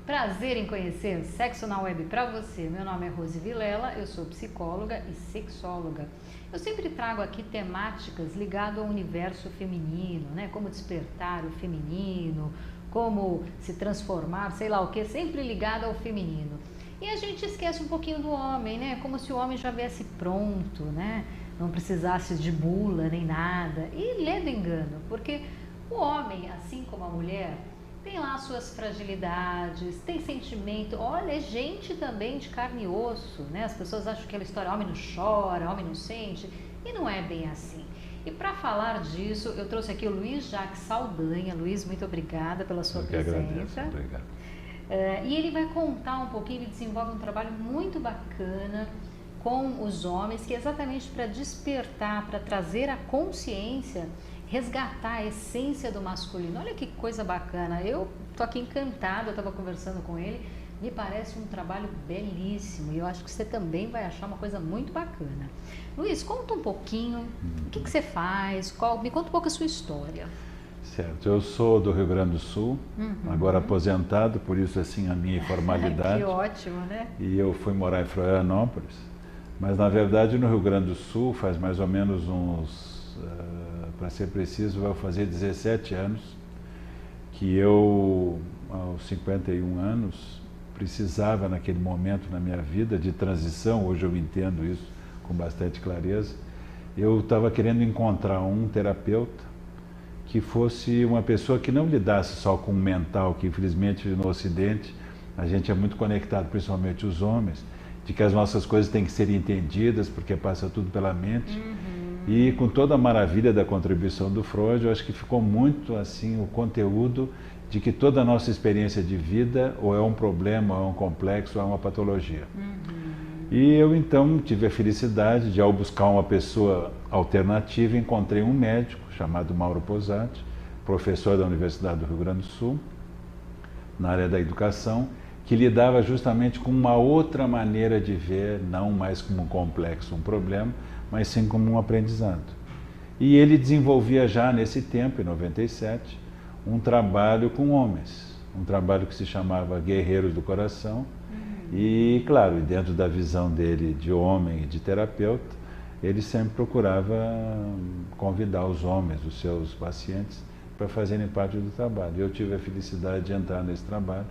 Prazer em conhecer Sexo na Web para você. Meu nome é Rose Vilela, eu sou psicóloga e sexóloga. Eu sempre trago aqui temáticas ligadas ao universo feminino, né? Como despertar o feminino, como se transformar, sei lá o que, sempre ligado ao feminino. E a gente esquece um pouquinho do homem, né? Como se o homem já viesse pronto, né? Não precisasse de bula nem nada. E lê do engano, porque o homem, assim como a mulher, tem lá suas fragilidades, tem sentimento, olha, é gente também de carne e osso, né? As pessoas acham que aquela história, homem não chora, homem não sente, e não é bem assim. E para falar disso, eu trouxe aqui o Luiz Jacques Saldanha. Luiz, muito obrigada pela sua presença. Agradeço, obrigado. E ele vai contar um pouquinho, ele desenvolve um trabalho muito bacana com os homens, que é exatamente para despertar, para trazer a consciência, resgatar a essência do masculino. Olha que coisa bacana, eu tô aqui encantada, eu estava conversando com ele, me parece um trabalho belíssimo e eu acho que você também vai achar uma coisa muito bacana. Luiz, conta um pouquinho, o que você faz, me conta um pouco a sua história. Certo, eu sou do Rio Grande do Sul, agora aposentado, por isso assim a minha informalidade. Que ótimo, né? E eu fui morar em Florianópolis, mas na verdade no Rio Grande do Sul faz mais ou menos uns, para ser preciso, vai fazer 17 anos que eu, aos 51 anos, precisava naquele momento na minha vida de transição, hoje eu entendo isso com bastante clareza, eu estava querendo encontrar um terapeuta que fosse uma pessoa que não lidasse só com o mental, que infelizmente no Ocidente a gente é muito conectado, principalmente os homens, de que as nossas coisas têm que ser entendidas porque passa tudo pela mente. E com toda a maravilha da contribuição do Freud, eu acho que ficou muito assim o conteúdo de que toda a nossa experiência de vida ou é um problema, ou é um complexo, ou é uma patologia. E eu então tive a felicidade de, ao buscar uma pessoa alternativa, encontrei um médico chamado Mauro Posati, professor da Universidade do Rio Grande do Sul, na área da educação, que lidava justamente com uma outra maneira de ver, não mais como um complexo, um problema, mas sim como um aprendizado. E ele desenvolvia já nesse tempo, em 97, um trabalho com homens, um trabalho que se chamava Guerreiros do Coração, e claro, dentro da visão dele de homem e de terapeuta, ele sempre procurava convidar os homens, os seus pacientes, para fazerem parte do trabalho. Eu tive a felicidade de entrar nesse trabalho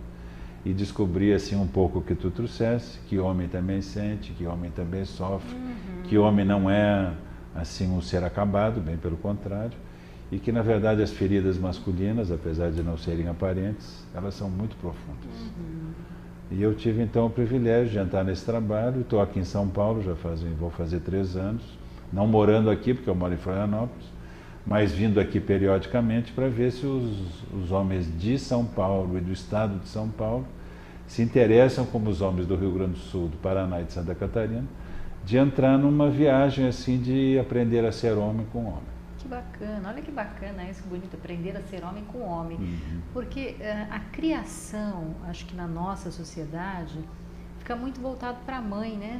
e descobrir assim um pouco o que tu trouxesse, que homem também sente, que homem também sofre, que homem não é assim um ser acabado, bem pelo contrário, e que na verdade as feridas masculinas, apesar de não serem aparentes, elas são muito profundas. E eu tive então o privilégio de entrar nesse trabalho, estou aqui em São Paulo, vou fazer 3 anos, não morando aqui, porque eu moro em Florianópolis, mas vindo aqui periodicamente para ver se os homens de São Paulo e do estado de São Paulo se interessam, como os homens do Rio Grande do Sul, do Paraná e de Santa Catarina, de entrar numa viagem assim de aprender a ser homem com homem. Que bacana, olha que bacana isso, que bonito, aprender a ser homem com homem. Porque a criação, acho que na nossa sociedade, fica muito voltado para a mãe, né?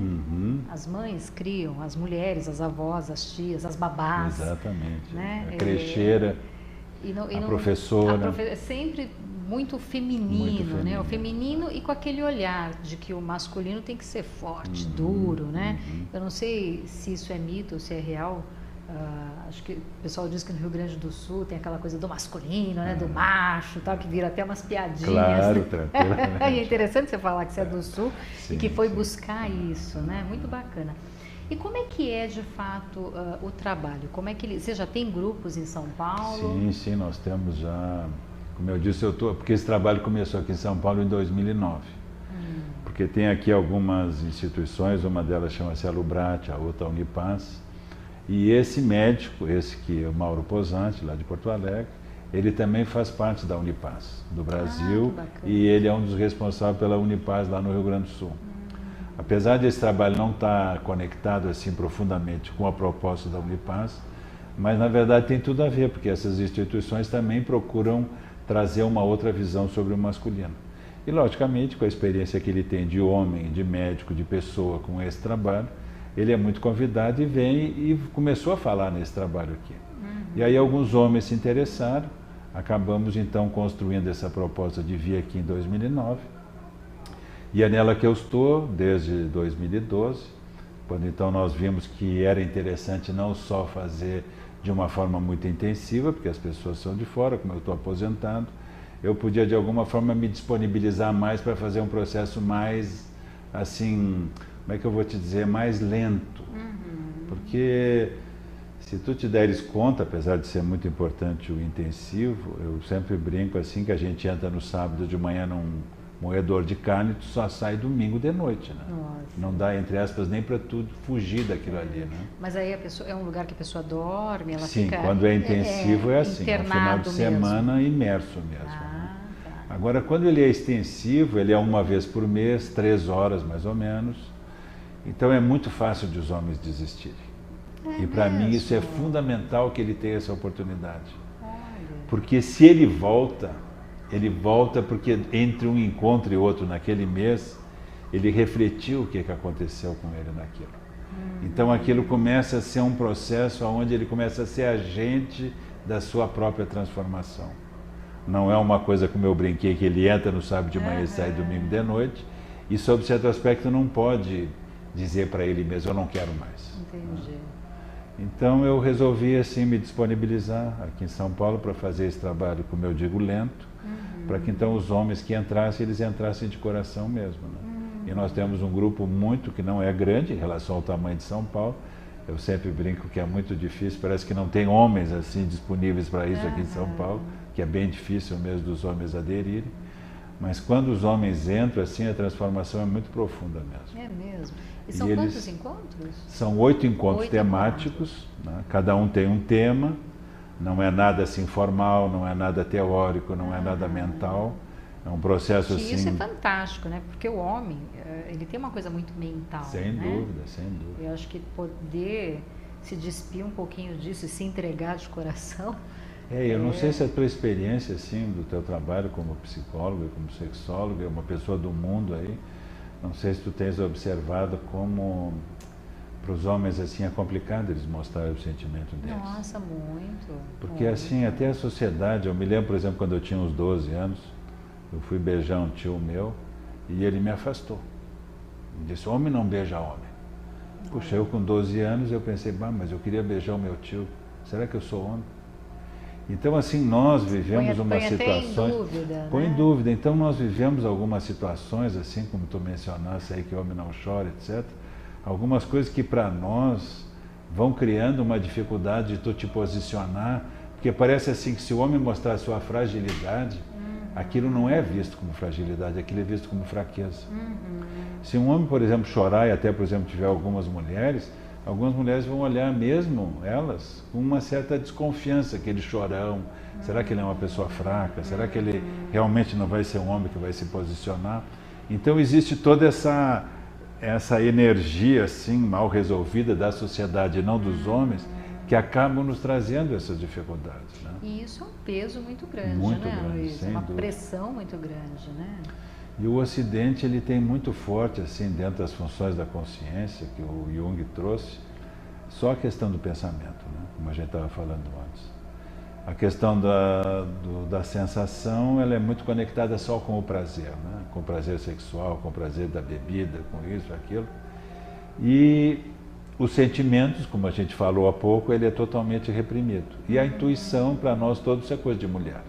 As mães criam, as mulheres, as avós, as tias, as babás. Exatamente. Né? A crecheira, a professora. É sempre muito feminino, né? O feminino e com aquele olhar de que o masculino tem que ser forte, duro, né? Eu não sei se isso é mito ou se é real. Acho que o pessoal diz que no Rio Grande do Sul tem aquela coisa do masculino, né, do macho, tal, que vira até umas piadinhas. Claro, tranquilamente. É interessante você falar que você é do Sul sim, e que foi buscar isso, né? Muito bacana. E como é que é de fato o trabalho? Como é que você já tem grupos em São Paulo? Sim, nós temos já. Como eu disse, porque esse trabalho começou aqui em São Paulo em 2009. Porque tem aqui algumas instituições, uma delas chama-se Alubrat, a outra a Unipaz. E esse médico, esse que é o Mauro Posati, lá de Porto Alegre, ele também faz parte da Unipaz, do Brasil, e ele é um dos responsáveis pela Unipaz lá no Rio Grande do Sul. Apesar desse trabalho não estar conectado assim profundamente com a proposta da Unipaz, mas na verdade tem tudo a ver, porque essas instituições também procuram trazer uma outra visão sobre o masculino. E logicamente, com a experiência que ele tem de homem, de médico, de pessoa com esse trabalho, ele é muito convidado e vem e começou a falar nesse trabalho aqui. E aí alguns homens se interessaram, acabamos então construindo essa proposta de vir aqui em 2009 E é nela que eu estou desde 2012, quando então nós vimos que era interessante não só fazer de uma forma muito intensiva, porque as pessoas são de fora, como eu estou aposentado, eu podia de alguma forma me disponibilizar mais para fazer um processo mais, assim, como é que eu vou te dizer, mais lento. Porque se tu te deres conta, apesar de ser muito importante o intensivo, eu sempre brinco assim que a gente entra no sábado de manhã num moedor de carne, tu só sai domingo de noite, né? Nossa. Não dá, entre aspas, nem para tu fugir daquilo ali, né? Mas aí a pessoa, é um lugar que a pessoa dorme, ela Sim, fica... quando é intensivo é assim, no final de semana imerso mesmo. Ah, tá. Agora, quando ele é extensivo, ele é uma vez por mês, 3 horas mais ou menos, então é muito fácil de os homens desistirem. E para mim isso é fundamental que ele tenha essa oportunidade. Olha. Porque se ele volta porque entre um encontro e outro naquele mês, ele refletiu o que aconteceu com ele naquilo. Então aquilo começa a ser um processo onde ele começa a ser agente da sua própria transformação. Não é uma coisa como eu brinquei, que ele entra no sábado de manhã e sai domingo de noite, e sob certo aspecto não pode dizer para ele mesmo, eu não quero mais. Entendi. Então eu resolvi assim me disponibilizar aqui em São Paulo para fazer esse trabalho, como eu digo, lento, para que então os homens que entrassem, eles entrassem de coração mesmo, né? E nós temos um grupo muito, que não é grande em relação ao tamanho de São Paulo. Eu sempre brinco que é muito difícil, parece que não tem homens assim disponíveis para isso aqui em São Paulo, que é bem difícil mesmo dos homens aderirem. Mas quando os homens entram, assim, a transformação é muito profunda mesmo. É mesmo. E são quantos encontros? São 8 encontros temáticos, né? Cada um tem um tema, não é nada assim formal, não é nada teórico, não é nada mental. É um processo assim... Isso é fantástico, né? Porque o homem, ele tem uma coisa muito mental. Sem dúvida, sem dúvida. Eu acho que poder se despir um pouquinho disso e se entregar de coração... Eu não sei se a tua experiência, assim, do teu trabalho como psicóloga, como sexóloga, uma pessoa do mundo aí, não sei se tu tens observado como para os homens assim é complicado eles mostrarem o sentimento deles. Nossa, muito. Porque assim, até a sociedade, eu me lembro, por exemplo, quando eu tinha uns 12 anos, eu fui beijar um tio meu e ele me afastou. Ele disse, homem não beija homem. Puxa, eu com 12 anos eu pensei, mas eu queria beijar o meu tio, será que eu sou homem? Então, assim, nós vivemos umas situações... Põe em dúvida, Põe em dúvida. Então, nós vivemos algumas situações, assim, como tu mencionaste aí, que homem não chora, etc. Algumas coisas que, para nós, vão criando uma dificuldade de tu te posicionar, porque parece assim que se o homem mostrar sua fragilidade, aquilo não é visto como fragilidade, aquilo é visto como fraqueza. Se um homem, por exemplo, chorar, e até, por exemplo, tiver algumas mulheres vão olhar mesmo, elas, com uma certa desconfiança, aquele chorão, será que ele é uma pessoa fraca? Será que ele realmente não vai ser um homem que vai se posicionar? Então existe toda essa energia assim, mal resolvida da sociedade e não dos homens, que acabam nos trazendo essas dificuldades. Né? E isso é um peso muito grande, muito né, grande, Luiz? sem Uma dúvida. pressão muito grande, né? E o Ocidente ele tem muito forte assim dentro das funções da consciência que o Jung trouxe, só a questão do pensamento, né? Como a gente estava falando antes. A questão da sensação ela é muito conectada só com o prazer, né? Com o prazer sexual, com o prazer da bebida, com isso, aquilo. E os sentimentos, como a gente falou há pouco, ele é totalmente reprimido. E a intuição, para nós todos, é coisa de mulher.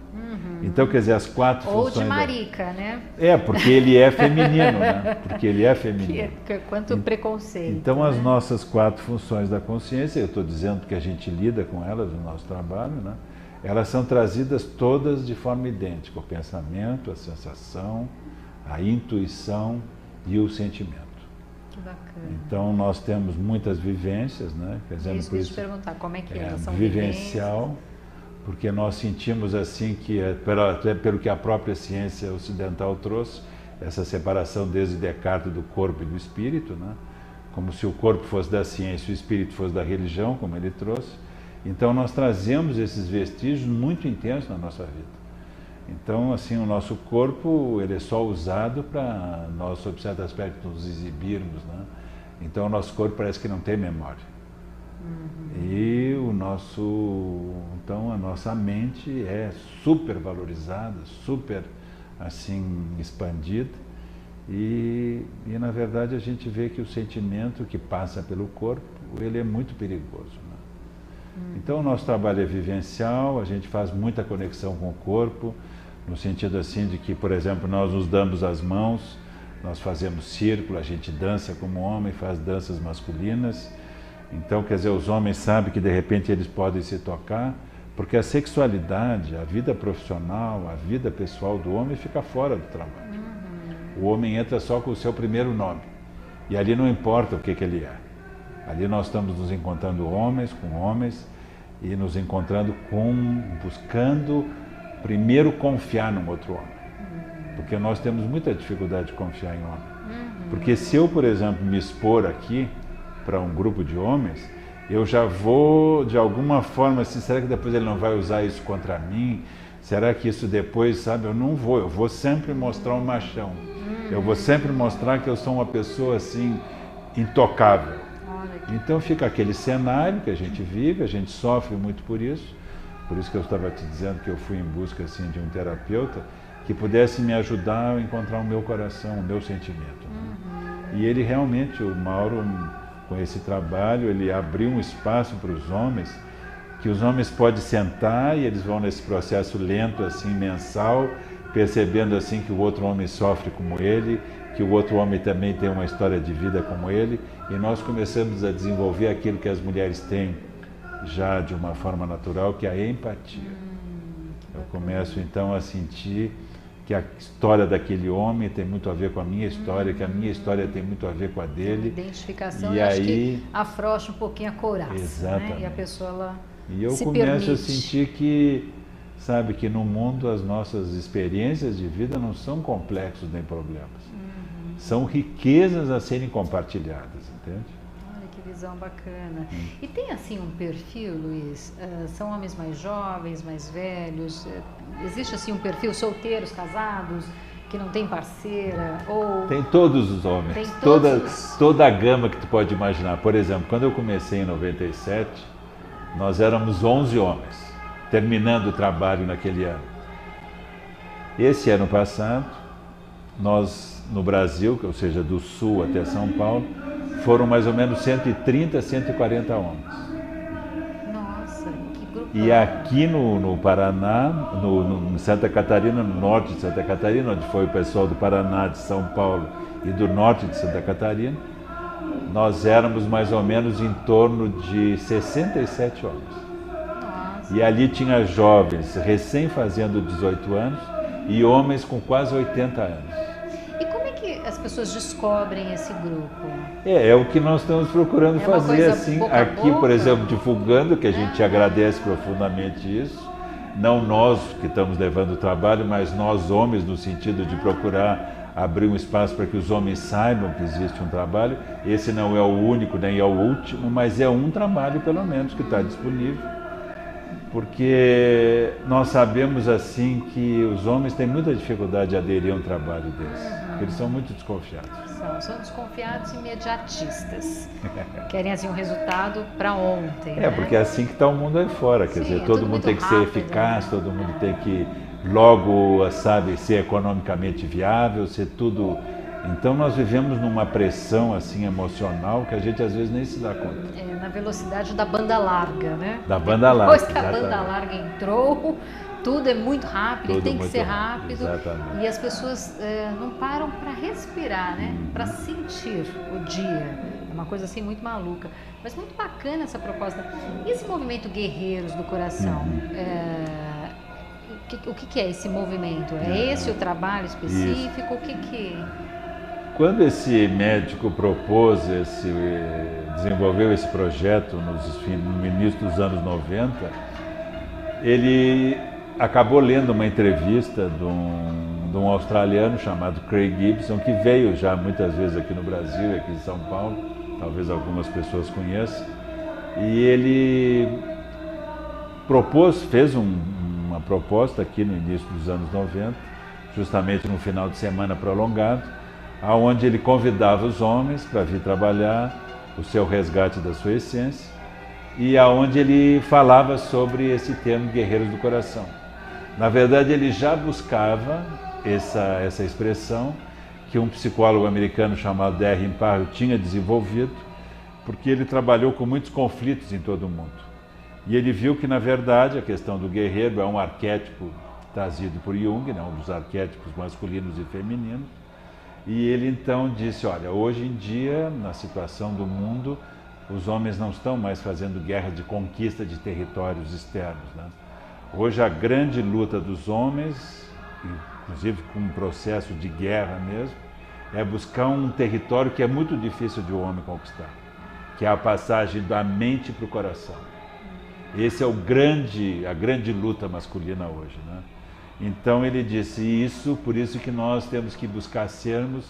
Então, quer dizer, as 4 Ou funções... de marica, né? Porque ele é feminino, né? Porque ele é feminino. Quanto preconceito. Então, né? as nossas 4 funções da consciência, eu estou dizendo que a gente lida com elas no nosso trabalho, né? Elas são trazidas todas de forma idêntica. O pensamento, a sensação, a intuição e o sentimento. Que bacana. Então, nós temos muitas vivências, né? Quer dizer, Isso que eu ia te perguntar, como é que elas são vivencial, porque nós sentimos assim que, até pelo que a própria ciência ocidental trouxe, essa separação desde Descartes do corpo e do espírito, né? Como se o corpo fosse da ciência e o espírito fosse da religião, como ele trouxe. Então nós trazemos esses vestígios muito intensos na nossa vida. Então, assim, o nosso corpo ele é só usado para nós, sob certo aspecto, nos exibirmos, né? Então o nosso corpo parece que não tem memória. E então a nossa mente é super valorizada, super assim expandida, E na verdade a gente vê que o sentimento que passa pelo corpo, ele é muito perigoso, né? Então o nosso trabalho é vivencial, a gente faz muita conexão com o corpo, no sentido assim de que, por exemplo, nós nos damos as mãos, nós fazemos círculo, a gente dança como homem, faz danças masculinas. Então, quer dizer, os homens sabem que de repente eles podem se tocar, porque a sexualidade, a vida profissional, a vida pessoal do homem fica fora do trabalho. O homem entra só com o seu primeiro nome. E ali não importa o que ele é. Ali nós estamos nos encontrando homens com homens e nos encontrando buscando primeiro confiar num outro homem. Porque nós temos muita dificuldade de confiar em homem. Porque se eu, por exemplo, me expor aqui para um grupo de homens, eu já vou, de alguma forma, assim, será que depois ele não vai usar isso contra mim? Será que isso depois, sabe, eu vou sempre mostrar um machão. Eu vou sempre mostrar que eu sou uma pessoa, assim, intocável. Então fica aquele cenário que a gente vive, a gente sofre muito por isso que eu estava te dizendo que eu fui em busca, assim, de um terapeuta que pudesse me ajudar a encontrar o meu coração, o meu sentimento. E ele realmente, o Mauro, com esse trabalho, ele abriu um espaço para os homens, que os homens podem sentar e eles vão nesse processo lento, assim, mensal, percebendo assim que o outro homem sofre como ele, que o outro homem também tem uma história de vida como ele, e nós começamos a desenvolver aquilo que as mulheres têm já de uma forma natural, que é a empatia. Eu começo então a sentir que a história daquele homem tem muito a ver com a minha história, que a minha história tem muito a ver com a dele. Identificação, e acho que afrouxa um pouquinho a couraça. Exatamente. Né? E a pessoa, ela E eu se começo permite. a sentir que, sabe, que no mundo as nossas experiências de vida não são complexos nem problemas. São riquezas a serem compartilhadas, entende? Olha que visão bacana. E tem assim um perfil, Luiz? São homens mais jovens, mais velhos? Existe assim um perfil, solteiros, casados, que não tem parceira? Ou... Tem todos os homens, Tem todos toda a gama que tu pode imaginar. Por exemplo, quando eu comecei em 97, nós éramos 11 homens, terminando o trabalho naquele ano. Esse ano passado, nós no Brasil, ou seja, do sul até São Paulo, foram mais ou menos 130, 140 homens. Nossa, que grupo. E aqui no Paraná, em Santa Catarina, no norte de Santa Catarina, onde foi o pessoal do Paraná, de São Paulo e do norte de Santa Catarina, nós éramos mais ou menos em torno de 67 homens. Nossa. E ali tinha jovens recém fazendo 18 anos e homens com quase 80 anos. E como é que as pessoas descobrem esse grupo? É o que nós estamos procurando É uma fazer, coisa assim, boca a aqui, boca? por exemplo, divulgando, que a gente agradece profundamente isso. Não nós que estamos levando o trabalho, mas nós homens, no sentido de procurar abrir um espaço para que os homens saibam que existe um trabalho. Esse não é o único, nem é o último, mas é um trabalho, pelo menos, que está disponível. Porque nós sabemos, assim, que os homens têm muita dificuldade de aderir a um trabalho desse. Porque eles são muito desconfiados. São desconfiados e imediatistas. Querem, assim, um resultado para ontem. É, porque é assim que está o mundo aí fora. Quer dizer, todo mundo tem que ser eficaz, né? todo mundo tem que logo, sabe, ser economicamente viável, ser tudo... Então nós vivemos numa pressão, assim, emocional que a gente às vezes nem se dá conta. É, na velocidade da banda larga, né? Da banda larga, Depois que a banda larga entrou, tudo é muito rápido, Tudo e tem que muito ser rápido, rápido. exatamente. E as pessoas não param para respirar, né? Para sentir o dia. É uma coisa assim muito maluca. Mas muito bacana essa proposta. E esse movimento Guerreiros do Coração? O que é esse movimento? É esse o trabalho específico? O que... Quando esse médico desenvolveu esse projeto no início dos anos 90, ele acabou lendo uma entrevista de um australiano chamado Craig Gibson, que veio já muitas vezes aqui no Brasil e aqui em São Paulo, talvez algumas pessoas conheçam, e ele fez uma proposta aqui no início dos anos 90, justamente no final de semana prolongado, aonde ele convidava os homens para vir trabalhar o seu resgate da sua essência e aonde ele falava sobre esse termo Guerreiros do Coração. Na verdade, ele já buscava essa expressão, que um psicólogo americano chamado D.R. Imparo tinha desenvolvido, porque ele trabalhou com muitos conflitos em todo o mundo. E ele viu que, na verdade, a questão do guerreiro é um arquétipo trazido por Jung, né, um dos arquétipos masculinos e femininos. E ele então disse, olha, hoje em dia, na situação do mundo, os homens não estão mais fazendo guerra de conquista de territórios externos, né? Hoje a grande luta dos homens, inclusive com um processo de guerra mesmo, é buscar um território que é muito difícil de o homem conquistar, que é a passagem da mente para o coração. Esse é a grande luta masculina hoje, né? Então ele disse isso, por isso que nós temos que buscar sermos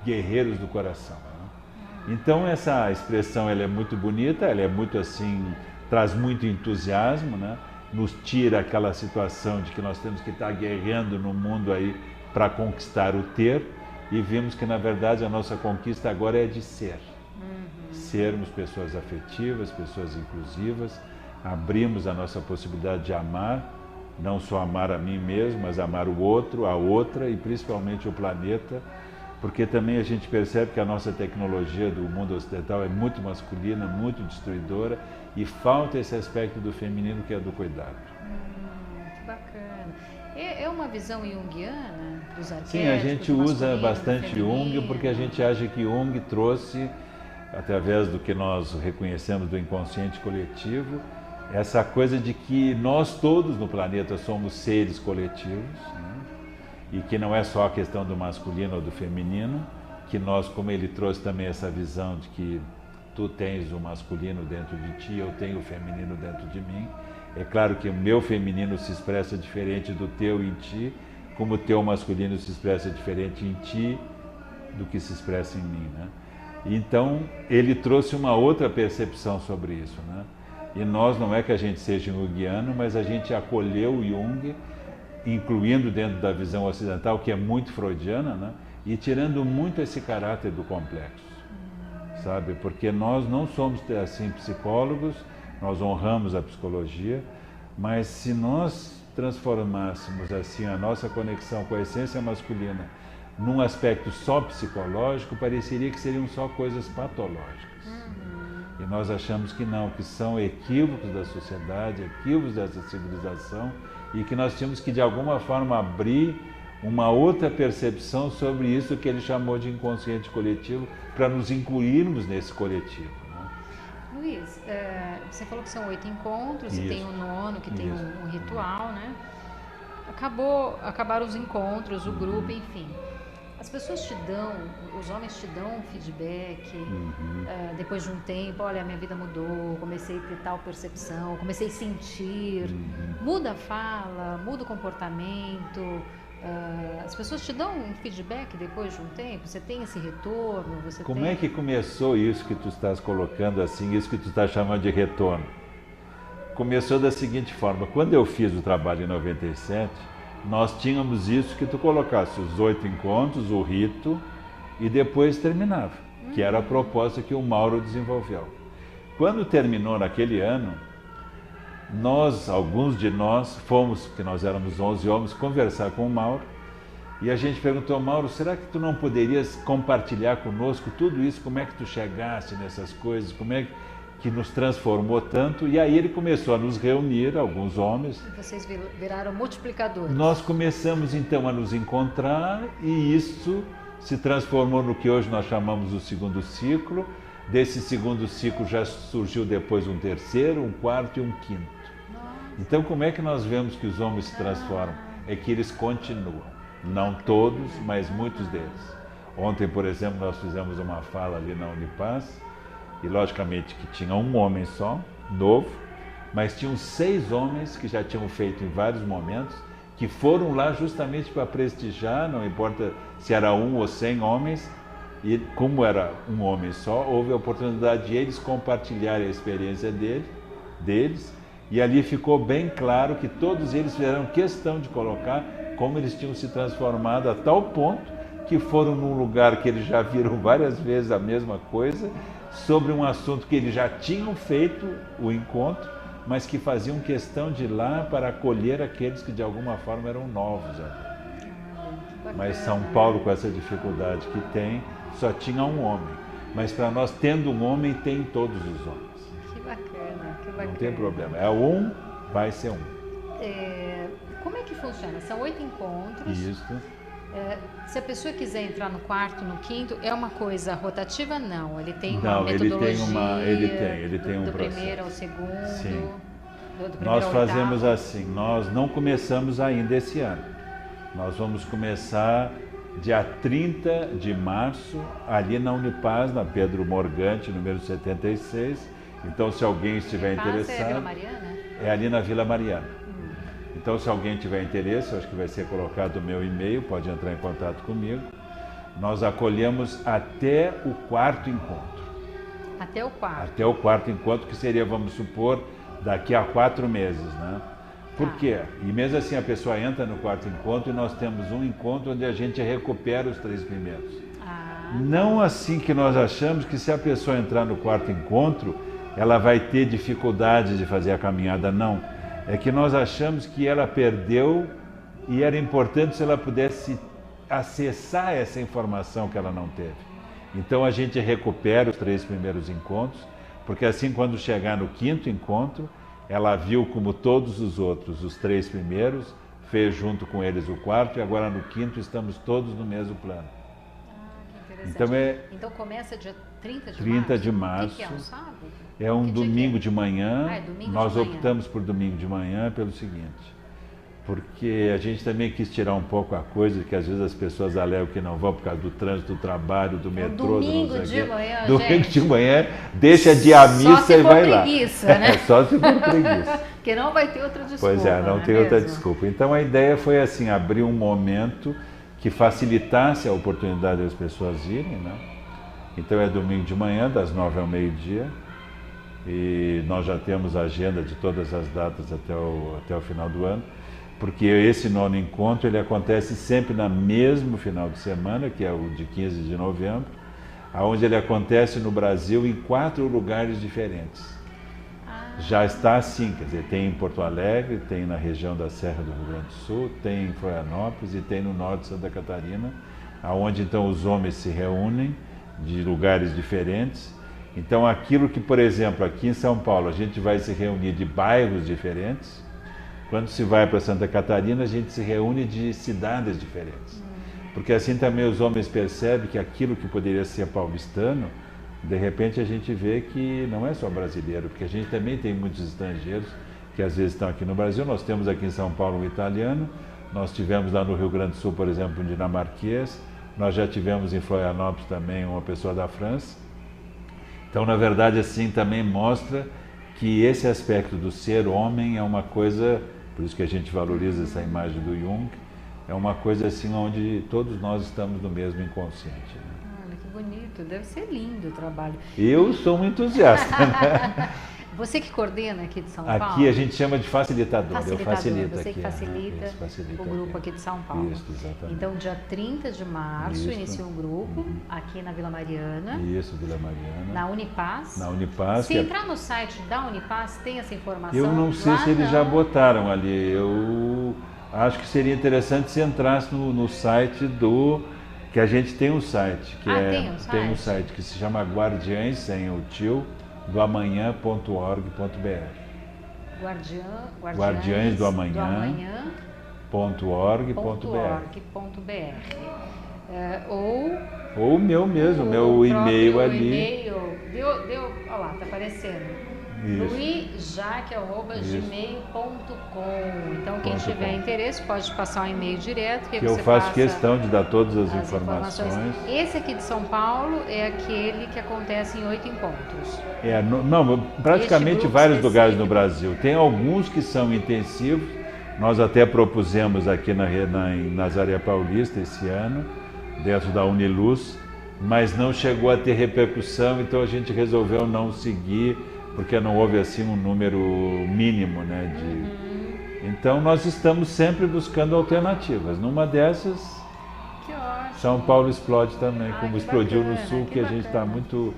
guerreiros do coração, né? Então essa expressão ela é muito bonita, ela é muito assim, traz muito entusiasmo, né? Nos tira aquela situação de que nós temos que estar guerreando no mundo aí para conquistar o ter, e vimos que na verdade a nossa conquista agora é de ser. Sermos pessoas afetivas, pessoas inclusivas, abrimos a nossa possibilidade de amar, não só amar a mim mesmo, mas amar o outro, a outra e principalmente o planeta, porque também a gente percebe que a nossa tecnologia do mundo ocidental é muito masculina, muito destruidora, e falta esse aspecto do feminino que é do cuidado. Que bacana. É uma visão junguiana dos arquétipos? Sim, a gente usa bastante Jung porque a gente acha que Jung trouxe, através do que nós reconhecemos do inconsciente coletivo, essa coisa de que nós todos no planeta somos seres coletivos, né? E que não é só a questão do masculino ou do feminino, que nós, como ele trouxe também essa visão de que tu tens o masculino dentro de ti, eu tenho o feminino dentro de mim. É claro que o meu feminino se expressa diferente do teu em ti, como o teu masculino se expressa diferente em ti do que se expressa em mim, né? Então, ele trouxe uma outra percepção sobre isso, né? E nós, não é que a gente seja junguiano, mas a gente acolheu o Jung, incluindo dentro da visão ocidental, que é muito freudiana, né? E tirando muito esse caráter do complexo, sabe? Porque nós não somos, assim, psicólogos, nós honramos a psicologia, mas se nós transformássemos, assim, a nossa conexão com a essência masculina num aspecto só psicológico, pareceria que seriam só coisas patológicas. E nós achamos que não, que são equívocos da sociedade, equívocos dessa civilização, e que nós tínhamos que, de alguma forma, abrir uma outra percepção sobre isso que ele chamou de inconsciente coletivo, para nos incluirmos nesse coletivo, né? Luiz, você falou que são 8 encontros, Isso. E tem o 9º, que tem Isso. um ritual, né? Acabaram os encontros, o grupo, enfim. As pessoas te dão, os homens te dão um feedback, depois de um tempo, olha, minha vida mudou, comecei a ter tal percepção, comecei a sentir, muda a fala, muda o comportamento, as pessoas te dão um feedback depois de um tempo, você tem esse retorno, Como é que começou isso que tu estás colocando assim, isso que tu estás chamando de retorno? Começou da seguinte forma, quando eu fiz o trabalho em 97, nós tínhamos isso que tu colocasse, os 8 encontros, o rito, e depois terminava, que era a proposta que o Mauro desenvolveu. Quando terminou naquele ano, alguns de nós, fomos, que nós éramos 11 homens, conversar com o Mauro, e a gente perguntou, Mauro, será que tu não poderias compartilhar conosco tudo isso, como é que tu chegaste nessas coisas, como é que nos transformou tanto? E aí ele começou a nos reunir, alguns homens. E vocês viraram multiplicadores. Nós começamos então a nos encontrar e isso se transformou no que hoje nós chamamos o segundo ciclo. Desse segundo ciclo já surgiu depois um terceiro, um quarto e um quinto. Então como é que nós vemos que os homens se transformam? É que eles continuam. Não todos, mas muitos deles. Ontem, por exemplo, nós fizemos uma fala ali na Unipaz, e logicamente que tinha um homem só, novo, mas tinham 6 homens que já tinham feito em vários momentos, que foram lá justamente para prestigiar, não importa se era 1 ou 100 homens, e como era um homem só, houve a oportunidade de eles compartilharem a experiência deles, e ali ficou bem claro que todos eles fizeram questão de colocar como eles tinham se transformado a tal ponto que foram num lugar que eles já viram várias vezes a mesma coisa, sobre um assunto que eles já tinham feito o encontro, mas que faziam questão de ir lá para acolher aqueles que de alguma forma eram novos ali. Mas São Paulo, com essa dificuldade que tem, só tinha um homem. Mas para nós, tendo um homem, tem todos os homens. Que bacana, que bacana. Não tem problema. É um, vai ser um. Como é que funciona? São 8 encontros. Isso. Se a pessoa quiser entrar no quarto, no quinto, é uma coisa rotativa? Não, ele tem uma Não, metodologia. Ele tem um do processo. Primeiro ao segundo. Sim. Do primeiro Nós ao fazemos oitavo. assim, nós não começamos ainda esse ano. Nós vamos começar dia 30 de março, ali na Unipaz, na Pedro Morgante, número 76. Então, se alguém estiver interessado... É Vila Mariana? É ali na Vila Mariana. Então, se alguém tiver interesse, acho que vai ser colocado o meu e-mail, pode entrar em contato comigo. Nós acolhemos até o 4º encontro. Até o quarto. Até o 4º encontro, que seria, vamos supor, daqui a 4 meses, né? Por quê? E mesmo assim a pessoa entra no 4º encontro e nós temos um encontro onde a gente recupera os 3 primeiros. Não assim que nós achamos que se a pessoa entrar no 4º encontro, ela vai ter dificuldade de fazer a caminhada, não. É que nós achamos que ela perdeu e era importante se ela pudesse acessar essa informação que ela não teve. Então a gente recupera os 3 primeiros encontros, porque assim quando chegar no 5º encontro, ela viu como todos os outros, os 3 primeiros, fez junto com eles o 4º e agora no 5º estamos todos no mesmo plano. Que interessante. Então começa dia 30 de março? 30 de março. O que é um sábado? É um domingo de manhã. É domingo Nós de manhã. optamos por domingo de manhã pelo seguinte, porque a gente também quis tirar um pouco a coisa que às vezes as pessoas alegam que não vão por causa do trânsito, do trabalho, do metrô, domingo do não sei de o quê. manhã, Domingo gente. de manhã, deixa de ir à missa e vai lá. Preguiça, né? Só se for preguiça. Porque não vai ter outra desculpa. Pois é, não tem outra desculpa. Então a ideia foi assim, abrir um momento que facilitasse a oportunidade das pessoas irem, né? Então é domingo de manhã, das 9 ao meio-dia, e nós já temos a agenda de todas as datas até o final do ano, porque esse 9º encontro ele acontece sempre no mesmo final de semana, que é o de 15 de novembro, onde ele acontece no Brasil em 4 lugares diferentes. Já está assim, quer dizer, tem em Porto Alegre, tem na região da Serra do Rio Grande do Sul, tem em Florianópolis e tem no norte de Santa Catarina, onde então os homens se reúnem de lugares diferentes. Então aquilo que, por exemplo, aqui em São Paulo a gente vai se reunir de bairros diferentes, quando se vai para Santa Catarina a gente se reúne de cidades diferentes. Porque assim também os homens percebem que aquilo que poderia ser paulistano, de repente a gente vê que não é só brasileiro, porque a gente também tem muitos estrangeiros que às vezes estão aqui no Brasil. Nós temos aqui em São Paulo um italiano, nós tivemos lá no Rio Grande do Sul, por exemplo, um dinamarquês, nós já tivemos em Florianópolis também uma pessoa da França. Então, na verdade, assim também mostra que esse aspecto do ser homem é uma coisa, por isso que a gente valoriza essa imagem do Jung, é uma coisa assim onde todos nós estamos no mesmo inconsciente. Né? Olha, que bonito, deve ser lindo o trabalho. Eu sou um entusiasta. Né? Você que coordena aqui de São Paulo? Aqui a gente chama de facilitador, eu facilito você aqui. Que facilita, isso, facilita o grupo aqui de São Paulo. Isso, exatamente. Então, dia 30 de março, inicia um grupo aqui na Vila Mariana. Isso, Vila Mariana. Na Unipaz. Na Unipaz. Se entrar no site da Unipaz, tem essa informação? Eu não sei se eles já botaram ali. Eu acho que seria interessante se entrasse no site do... Que a gente tem um site. Que tem um site que se chama Guardiães, sem o tio, do amanhã.org.br. Guardiães do amanhã.org.br. Ou o meu mesmo, meu e-mail ali. Olha lá, tá aparecendo. luijaque@gmail.com. Então quem tiver interesse pode passar um e-mail direto que eu faço questão de dar todas as informações. Esse aqui de São Paulo é aquele que acontece em 8 encontros. Praticamente vários lugares no Brasil. Tem alguns que são intensivos. Nós até propusemos aqui em Nazaré Paulista esse ano, dentro da Uniluz, mas não chegou a ter repercussão, então a gente resolveu não seguir, porque não houve assim um número mínimo, né? Então nós estamos sempre buscando alternativas. Numa dessas, São Paulo explode também, como explodiu bacana, no Sul, que a gente está muito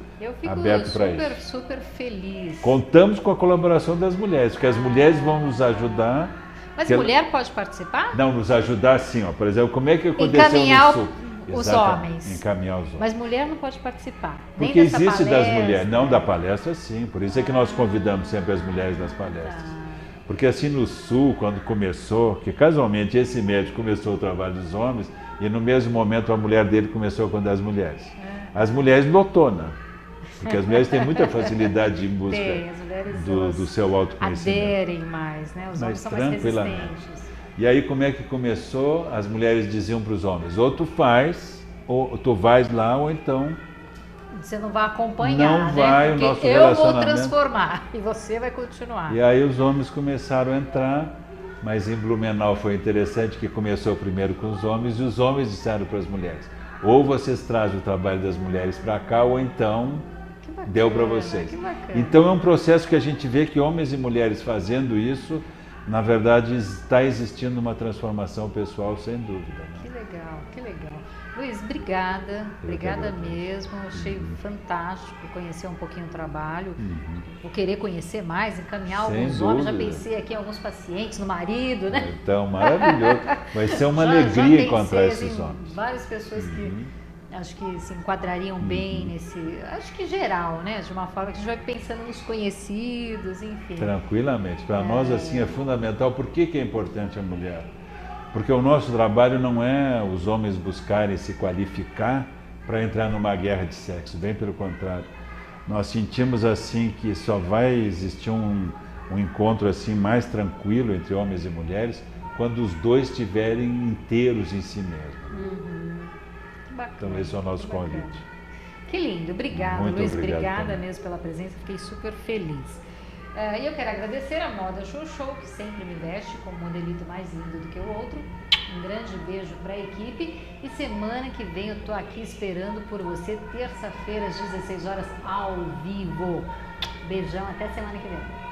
aberto para isso. Eu fico super feliz. Contamos com a colaboração das mulheres, porque as mulheres vão nos ajudar Mas mulher pode participar? Não, nos ajudar sim, ó. Por exemplo, como é que aconteceu encaminhar no Sul? Os homens. Encaminhar os homens. Mas mulher não pode participar. Porque nem dessa existe palestra. Das mulheres, não da palestra sim, por isso é que nós convidamos sempre as mulheres das palestras. Porque assim no Sul, quando começou, que casualmente esse médico começou o trabalho dos homens e no mesmo momento a mulher dele começou com das mulheres. As mulheres lotona, porque as mulheres têm muita facilidade em busca do seu autoconhecimento. Aderem mais, né? Os homens são mais resistentes. E aí como é que começou? As mulheres diziam para os homens, ou tu faz, ou tu vais lá, ou então... Você não vai acompanhar, não vai, né? o nosso Porque eu vou relacionamento... transformar e você vai continuar. E aí os homens começaram a entrar, mas em Blumenau foi interessante que começou primeiro com os homens e os homens disseram para as mulheres, ou vocês trazem o trabalho das mulheres para cá, ou então bacana, deu para vocês. Então é um processo que a gente vê que homens e mulheres fazendo isso, na verdade está existindo uma transformação pessoal, sem dúvida. Né? Que legal, que legal. Luiz, obrigada, obrigada mesmo, achei fantástico conhecer um pouquinho o trabalho, vou querer conhecer mais, encaminhar alguns homens, já pensei aqui em alguns pacientes, no marido, né? Então, maravilhoso, vai ser uma alegria encontrar esses homens. Várias pessoas que acho que se enquadrariam bem nesse, acho que geral, né? De uma forma que a gente vai pensando nos conhecidos, enfim. Tranquilamente, para nós assim é fundamental. Por que é importante a mulher? Porque o nosso trabalho não é os homens buscarem se qualificar para entrar numa guerra de sexo, bem pelo contrário. Nós sentimos assim que só vai existir um encontro assim mais tranquilo entre homens e mulheres quando os dois estiverem inteiros em si mesmos. Bacana, então esse é o nosso convite. Que lindo, obrigada Luiz, obrigada mesmo pela presença, fiquei super feliz. E eu quero agradecer a Moda Show Show, que sempre me veste como um modelito mais lindo do que o outro. Um grande beijo para a equipe e semana que vem eu tô aqui esperando por você, terça-feira às 16 horas ao vivo. Beijão, até semana que vem.